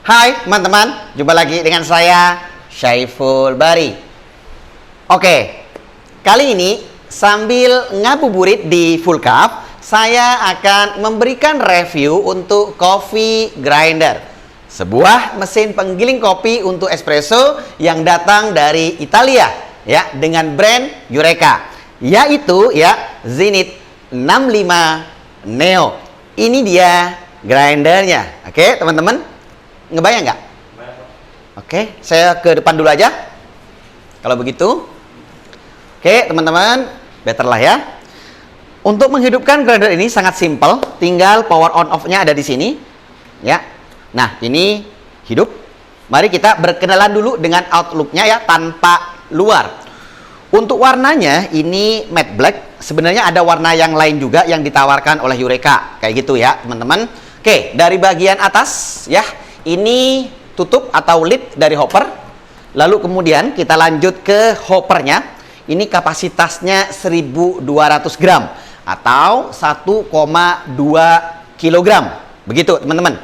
Hai teman-teman, jumpa lagi dengan saya Syaiful Bari. Oke, kali ini sambil ngabuburit di Full Cup, saya akan memberikan review untuk coffee grinder, sebuah mesin penggiling kopi untuk espresso yang datang dari Italia ya, dengan brand Eureka, yaitu ya Zenith 65 Neo. Ini dia grindernya. Oke teman-teman, ngebayang nggak? Oke, saya ke depan dulu aja. Kalau begitu, oke teman-teman, better lah ya. Untuk menghidupkan grinder ini sangat simpel, tinggal power on off-nya ada di sini, ya. Nah, ini hidup. Mari kita berkenalan dulu dengan outlook-nya ya, tanpa luar. Untuk warnanya ini matte black. Sebenarnya ada warna yang lain juga yang ditawarkan oleh Eureka, kayak gitu ya, teman-teman. Oke, dari bagian atas ya. Ini tutup atau lid dari hopper. Lalu kemudian kita lanjut ke hoppernya. Ini kapasitasnya 1200 gram atau 1,2 kilogram. Begitu teman-teman.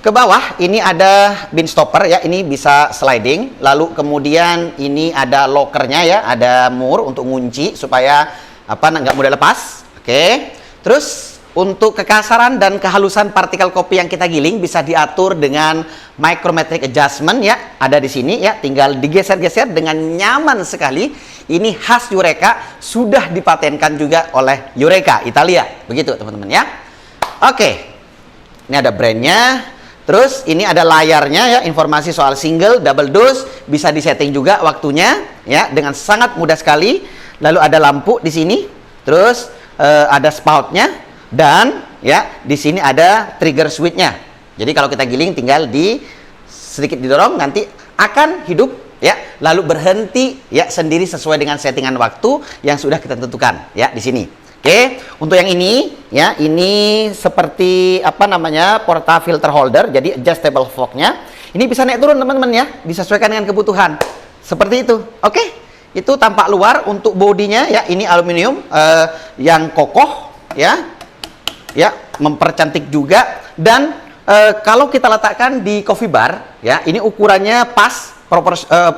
Ke bawah ini ada bin stopper ya. Ini bisa sliding. Lalu kemudian ini ada lockernya ya. Ada mur untuk ngunci supaya nggak mudah lepas. Oke. Terus untuk kekasaran dan kehalusan partikel kopi yang kita giling bisa diatur dengan micrometric adjustment ya, ada di sini ya, tinggal digeser-geser dengan nyaman sekali. Ini khas Eureka, sudah dipatenkan juga oleh Eureka Italia. Begitu teman-teman ya. Oke. Ini ada brandnya. Terus ini ada layarnya ya, informasi soal single, double dose, bisa disetting juga waktunya ya dengan sangat mudah sekali. Lalu ada lampu di sini. Terus ada spoutnya. Dan ya di sini ada trigger switch-nya. Jadi kalau kita giling tinggal sedikit didorong nanti akan hidup ya, lalu berhenti ya sendiri sesuai dengan settingan waktu yang sudah kita tentukan ya di sini. Oke, untuk yang ini ya, ini seperti porta filter holder, jadi adjustable fork-nya. Ini bisa naik turun teman-teman ya, disesuaikan dengan kebutuhan. Seperti itu. Oke. Itu tampak luar. Untuk bodinya ya, ini aluminium yang kokoh ya. Ya, mempercantik juga. Dan kalau kita letakkan di coffee bar ya, ini ukurannya pas,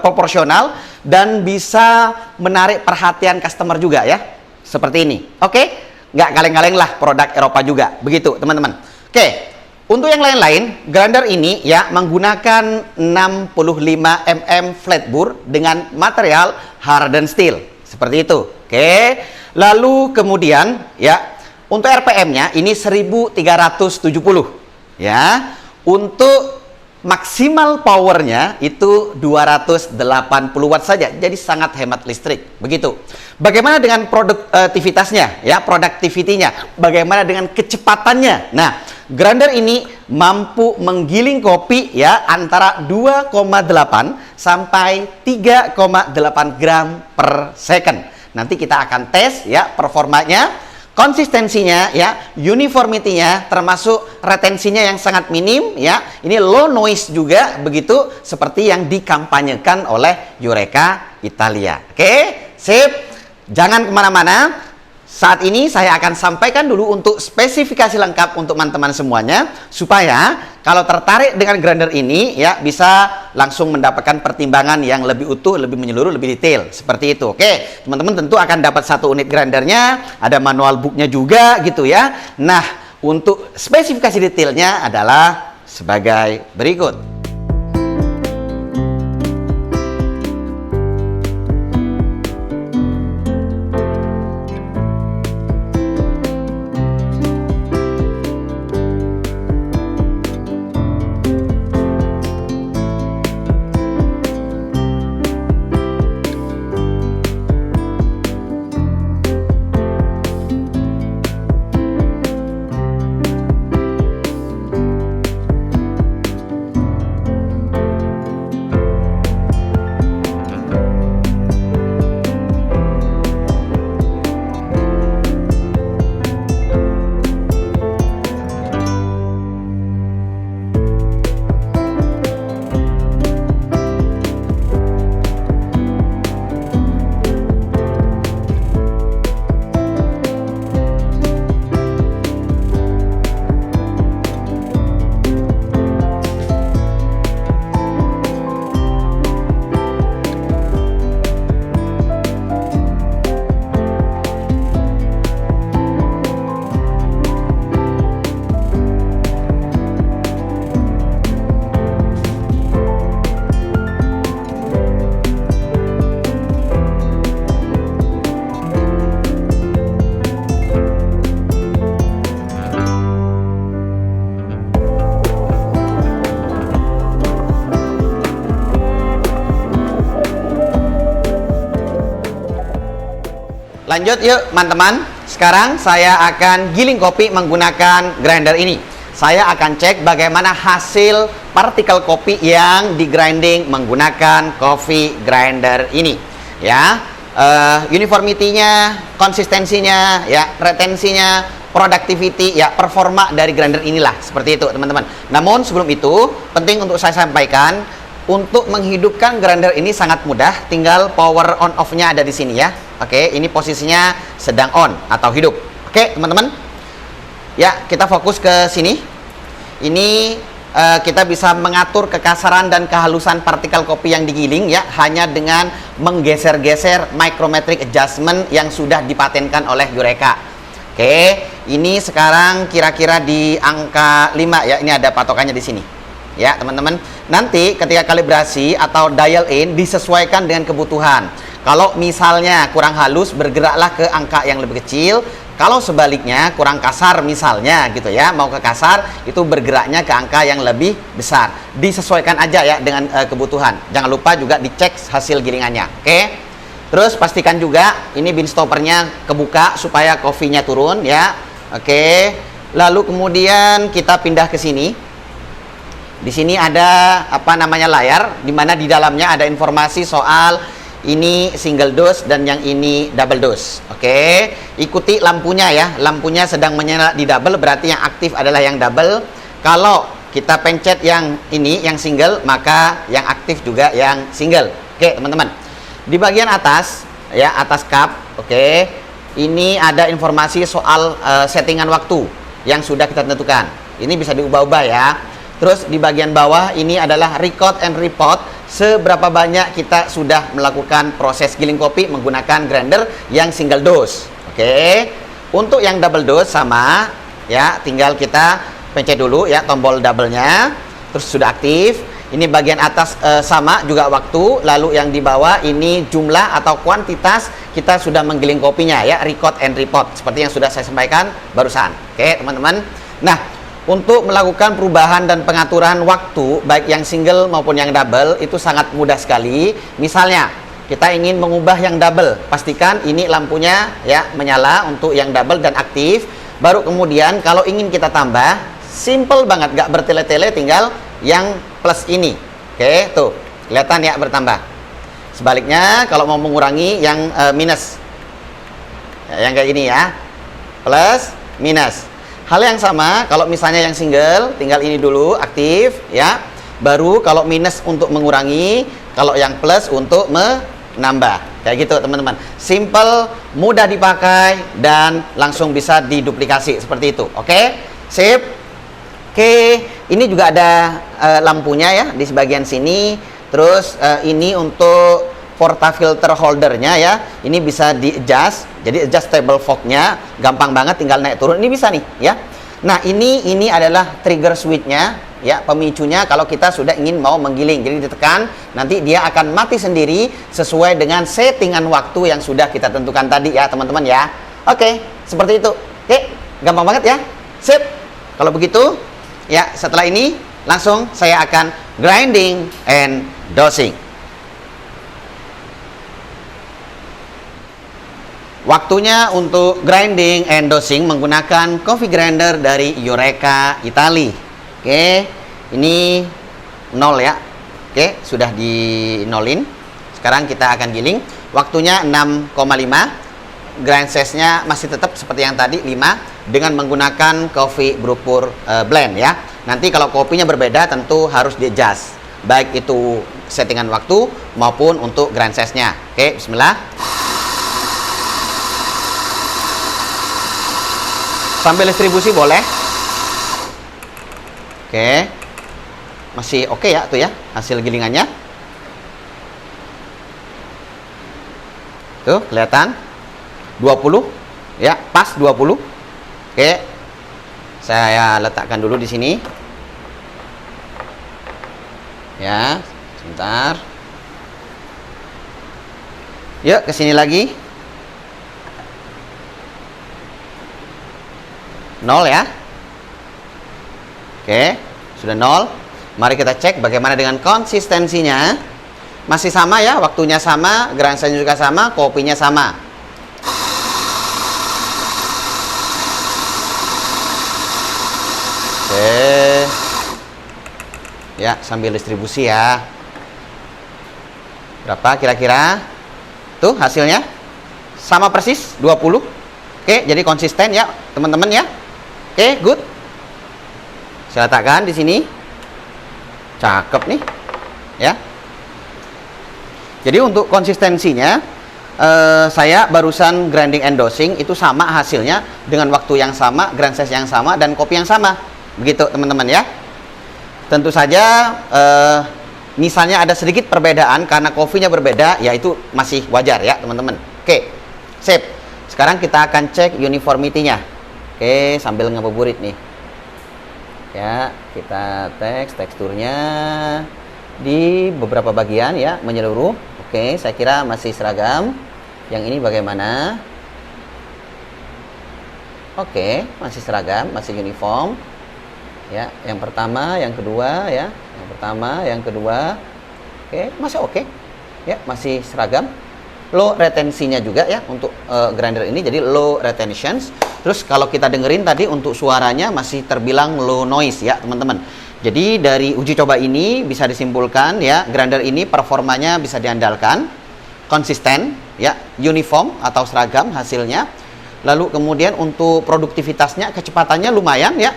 proporsional dan bisa menarik perhatian customer juga ya, seperti ini. Oke, nggak kaleng-kaleng lah, produk Eropa juga begitu teman-teman. Oke, untuk yang lain-lain, grinder ini ya menggunakan 65 mm flat bore dengan material hardened steel seperti itu. Oke, lalu kemudian ya, untuk RPM-nya ini 1370 ya. Untuk maksimal powernya itu 280 watt saja. Jadi sangat hemat listrik. Begitu. Bagaimana dengan produktivitasnya ya, productivity-nya? Bagaimana dengan kecepatannya? Nah, grinder ini mampu menggiling kopi ya antara 2,8 sampai 3,8 gram per second. Nanti kita akan tes ya performanya, konsistensinya ya, uniformity-nya, termasuk retensinya yang sangat minim ya. Ini low noise juga begitu, seperti yang dikampanyekan oleh Eureka Italia. Oke, sip. Jangan kemana-mana. Saat ini saya akan sampaikan dulu untuk spesifikasi lengkap untuk teman-teman semuanya, supaya kalau tertarik dengan grinder ini ya bisa langsung mendapatkan pertimbangan yang lebih utuh, lebih menyeluruh, lebih detail seperti itu. Oke, teman-teman tentu akan dapat satu unit grindernya, ada manual booknya juga gitu ya. Nah, untuk spesifikasi detailnya adalah sebagai berikut. lanjut yuk teman-teman. Sekarang saya akan giling kopi menggunakan grinder ini. Saya akan cek bagaimana hasil partikel kopi yang di grinding menggunakan coffee grinder ini. Ya, uniformity-nya, konsistensinya, ya, retensinya, productivity, ya, performa dari grinder inilah seperti itu teman-teman. Namun sebelum itu penting untuk saya sampaikan, untuk menghidupkan grinder ini sangat mudah, tinggal power on off-nya ada di sini ya. Oke, ini posisinya sedang on atau hidup. Oke, teman-teman. Ya, kita fokus ke sini. Ini kita bisa mengatur kekasaran dan kehalusan partikel kopi yang digiling ya, hanya dengan menggeser-geser micrometric adjustment yang sudah dipatenkan oleh Eureka. Oke, ini sekarang kira-kira di angka 5 ya. Ini ada patokannya di sini. Ya teman-teman, nanti ketika kalibrasi atau dial in disesuaikan dengan kebutuhan. Kalau misalnya kurang halus, bergeraklah ke angka yang lebih kecil. Kalau sebaliknya kurang kasar misalnya gitu ya, mau ke kasar, itu bergeraknya ke angka yang lebih besar. Disesuaikan aja ya dengan kebutuhan. Jangan lupa juga dicek hasil gilingannya. Oke. Terus pastikan juga ini bin stoppernya kebuka supaya kopinya turun ya. Oke. Lalu kemudian kita pindah ke sini. Di sini ada apa namanya layar, di mana di dalamnya ada informasi soal ini single dose dan yang ini double dose. Oke, ikuti lampunya ya. Lampunya sedang menyala di double, berarti yang aktif adalah yang double. Kalau kita pencet yang ini, yang single, maka yang aktif juga yang single. Oke, teman-teman. Di bagian atas ya, atas cup, oke. Ini ada informasi soal settingan waktu yang sudah kita tentukan. Ini bisa diubah-ubah ya. Terus di bagian bawah ini adalah record and report, seberapa banyak kita sudah melakukan proses giling kopi menggunakan grinder yang single dose. Oke. Untuk yang double dose sama ya, tinggal kita pencet dulu ya tombol double-nya, terus sudah aktif. Ini bagian atas sama juga waktu, lalu yang di bawah ini jumlah atau kuantitas kita sudah menggiling kopinya ya, record and report seperti yang sudah saya sampaikan barusan. Oke, teman-teman. Nah, untuk melakukan perubahan dan pengaturan waktu baik yang single maupun yang double itu sangat mudah sekali. Misalnya kita ingin mengubah yang double, pastikan ini lampunya ya menyala untuk yang double dan aktif. Baru kemudian kalau ingin kita tambah, simple banget, gak bertele-tele, tinggal yang plus ini. Oke, tuh kelihatan ya bertambah. Sebaliknya kalau mau mengurangi yang minus ya, yang kayak ini ya, plus minus. Hal yang sama kalau misalnya yang single, tinggal ini dulu aktif ya. Baru kalau minus untuk mengurangi, kalau yang plus untuk menambah. Kayak gitu teman-teman. Simple, mudah dipakai dan langsung bisa diduplikasi seperti itu. Oke? Sip. Oke, ini juga ada lampunya ya di sebagian sini. Terus ini untuk portafilter holdernya ya, ini bisa di adjust, jadi adjustable fognya gampang banget, tinggal naik turun, ini bisa nih ya. Nah ini adalah trigger switchnya ya, pemicunya kalau kita sudah ingin mau menggiling, jadi ditekan nanti dia akan mati sendiri sesuai dengan settingan waktu yang sudah kita tentukan tadi ya teman-teman ya. Oke, seperti itu. Oke, gampang banget ya. Sip. Kalau begitu ya, setelah ini langsung saya akan grinding and dosing. Waktunya untuk grinding and dosing menggunakan coffee grinder dari Eureka Italia. Oke, ini 0 ya. Oke, sudah di nolin. Sekarang kita akan giling. Waktunya 6,5. Grind size-nya masih tetap seperti yang tadi 5 dengan menggunakan coffee brew pour blend ya. Nanti kalau kopinya berbeda tentu harus di-adjust, baik itu settingan waktu maupun untuk grind size-nya. Oke, bismillah. Sambil distribusi boleh. Oke. Masih oke ya tuh ya hasil gilingannya. Tuh kelihatan 20 ya, pas 20. Oke. Saya letakkan dulu di sini. Ya, sebentar. Yuk ke sini lagi. 0 ya. Oke, sudah 0. Mari kita cek bagaimana dengan konsistensinya. Masih sama ya, waktunya sama, grind size juga sama, kopinya sama. Oke. Ya, sambil distribusi ya. Berapa kira-kira? Tuh hasilnya. Sama persis 20. Oke, jadi konsisten ya, teman-teman ya. Oke, good. Saya letakkan di sini. Cakep nih. Ya. Jadi untuk konsistensinya saya barusan grinding and dosing itu sama hasilnya dengan waktu yang sama, grind size yang sama dan kopi yang sama. Begitu teman-teman ya. Tentu saja misalnya ada sedikit perbedaan karena kopinya berbeda, ya itu masih wajar ya teman-teman. Oke, sip. Sekarang kita akan cek uniformity-nya. Oke, sambil ngabuburit nih. Ya, kita teksturnya di beberapa bagian ya, menyeluruh. Oke, saya kira masih seragam. Yang ini bagaimana? Oke, masih seragam, masih uniform. Ya, yang pertama, yang kedua ya. Yang pertama, yang kedua. Oke, masih oke. Ya, masih seragam. Low retensinya juga ya untuk grinder ini, jadi low retentions. Terus kalau kita dengerin tadi untuk suaranya masih terbilang low noise ya, teman-teman. Jadi dari uji coba ini bisa disimpulkan ya, grinder ini performanya bisa diandalkan, konsisten ya, uniform atau seragam hasilnya. Lalu kemudian untuk produktivitasnya, kecepatannya lumayan ya.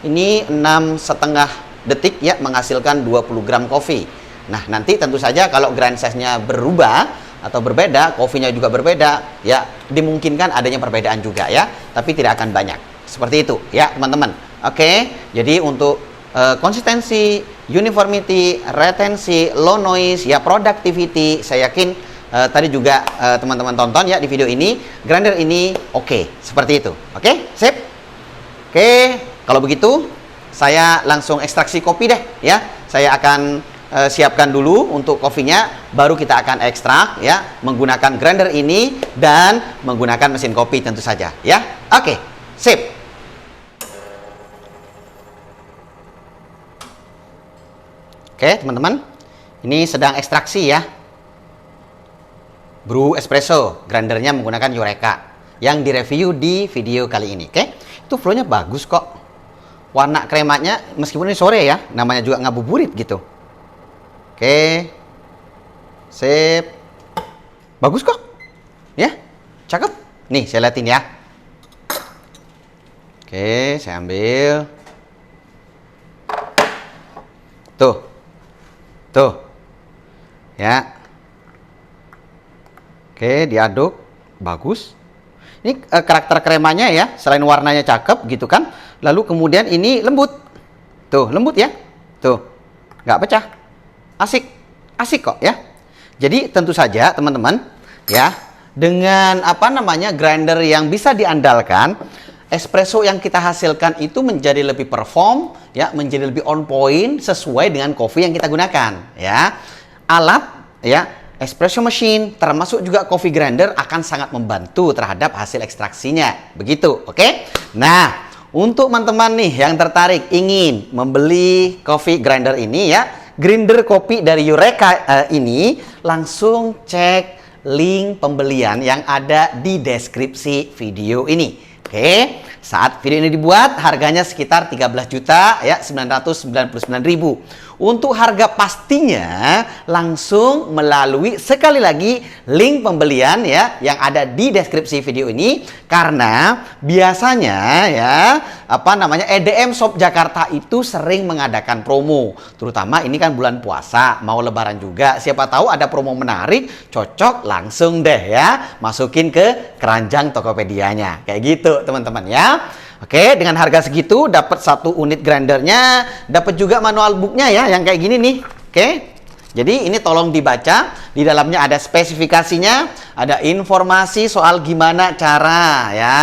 Ini 6,5 detik ya, menghasilkan 20 gram kopi. Nah, nanti tentu saja kalau grind size-nya berubah atau berbeda, kopinya juga berbeda, ya dimungkinkan adanya perbedaan juga ya, tapi tidak akan banyak. Seperti itu ya, teman-teman. Oke, jadi untuk konsistensi, uniformity, retensi, low noise, ya productivity, saya yakin tadi juga teman-teman tonton ya di video ini, grinder ini oke, seperti itu. Oke, sip. Oke, kalau begitu saya langsung ekstraksi kopi deh ya. Saya akan siapkan dulu untuk kopinya, baru kita akan ekstrak ya, menggunakan grinder ini dan menggunakan mesin kopi tentu saja ya. Oke, sip. Oke teman-teman, ini sedang ekstraksi ya, brew espresso, grindernya menggunakan Eureka yang direview di video kali ini. Oke, itu flow-nya bagus kok, warna kremanya meskipun ini sore ya, namanya juga ngabuburit gitu. Oke, sip, bagus kok ya, cakep nih, saya liatin ya. Oke, saya ambil tuh ya. Oke, diaduk, bagus. Ini karakter kremanya ya, selain warnanya cakep gitu kan, lalu kemudian ini lembut, tuh lembut ya, tuh nggak pecah, asik kok ya. Jadi tentu saja teman-teman ya, dengan apa namanya grinder yang bisa diandalkan, espresso yang kita hasilkan itu menjadi lebih perform ya, menjadi lebih on point sesuai dengan kopi yang kita gunakan ya. Alat ya, espresso machine termasuk juga coffee grinder akan sangat membantu terhadap hasil ekstraksinya. Begitu, oke? Nah, untuk teman-teman nih yang tertarik ingin membeli coffee grinder ini ya, grinder kopi dari Eureka ini, langsung cek link pembelian yang ada di deskripsi video ini. Oke, saat video ini dibuat harganya sekitar 13 juta ya, 999.000. Untuk harga pastinya langsung melalui sekali lagi link pembelian ya yang ada di deskripsi video ini, karena biasanya ya apa namanya EDM Shop Jakarta itu sering mengadakan promo, terutama ini kan bulan puasa mau lebaran juga, siapa tahu ada promo menarik, cocok langsung deh ya masukin ke keranjang Tokopedia-nya kayak gitu teman-teman ya. Oke, dengan harga segitu dapat 1 unit grindernya, dapat juga manual booknya ya yang kayak gini nih. Oke, jadi ini tolong dibaca, di dalamnya ada spesifikasinya, ada informasi soal gimana cara ya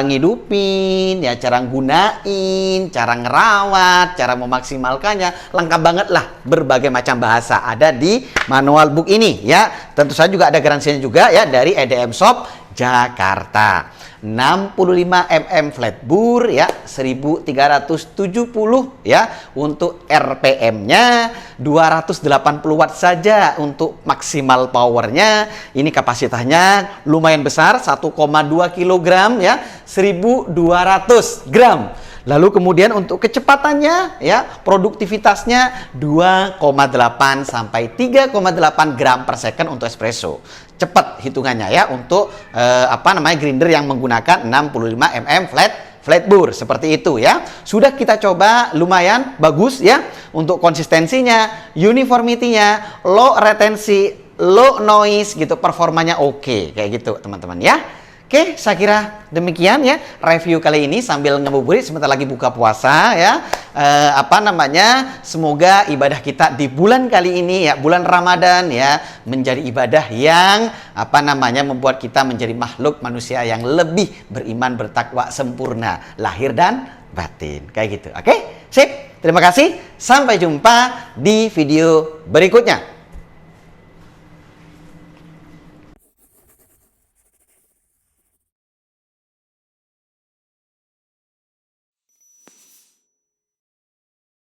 ngidupin, ya cara gunain, cara ngerawat, cara memaksimalkannya, lengkap banget lah, berbagai macam bahasa ada di manual book ini ya. Tentu saja juga ada garansinya juga ya dari EDM Shop Jakarta. 65 mm flat bore ya, 1370 ya untuk RPM-nya, 280 watt saja untuk maksimal powernya. Ini kapasitasnya lumayan besar, 1,2 kg ya, 1200 gram. Lalu kemudian untuk kecepatannya ya, produktivitasnya 2,8 sampai 3,8 gram per second untuk espresso. Cepat hitungannya ya untuk grinder yang menggunakan 65 mm flat bore seperti itu ya. Sudah kita coba, lumayan bagus ya untuk konsistensinya, uniformity-nya, low retensi, low noise gitu, performanya oke kayak gitu teman-teman ya. Oke, saya kira demikian ya review kali ini sambil ngabuburit sebentar lagi buka puasa ya. Semoga ibadah kita di bulan kali ini ya, bulan Ramadan ya, menjadi ibadah yang membuat kita menjadi makhluk manusia yang lebih beriman, bertakwa, sempurna lahir dan batin. Kayak gitu. Oke? Sip. Terima kasih. Sampai jumpa di video berikutnya.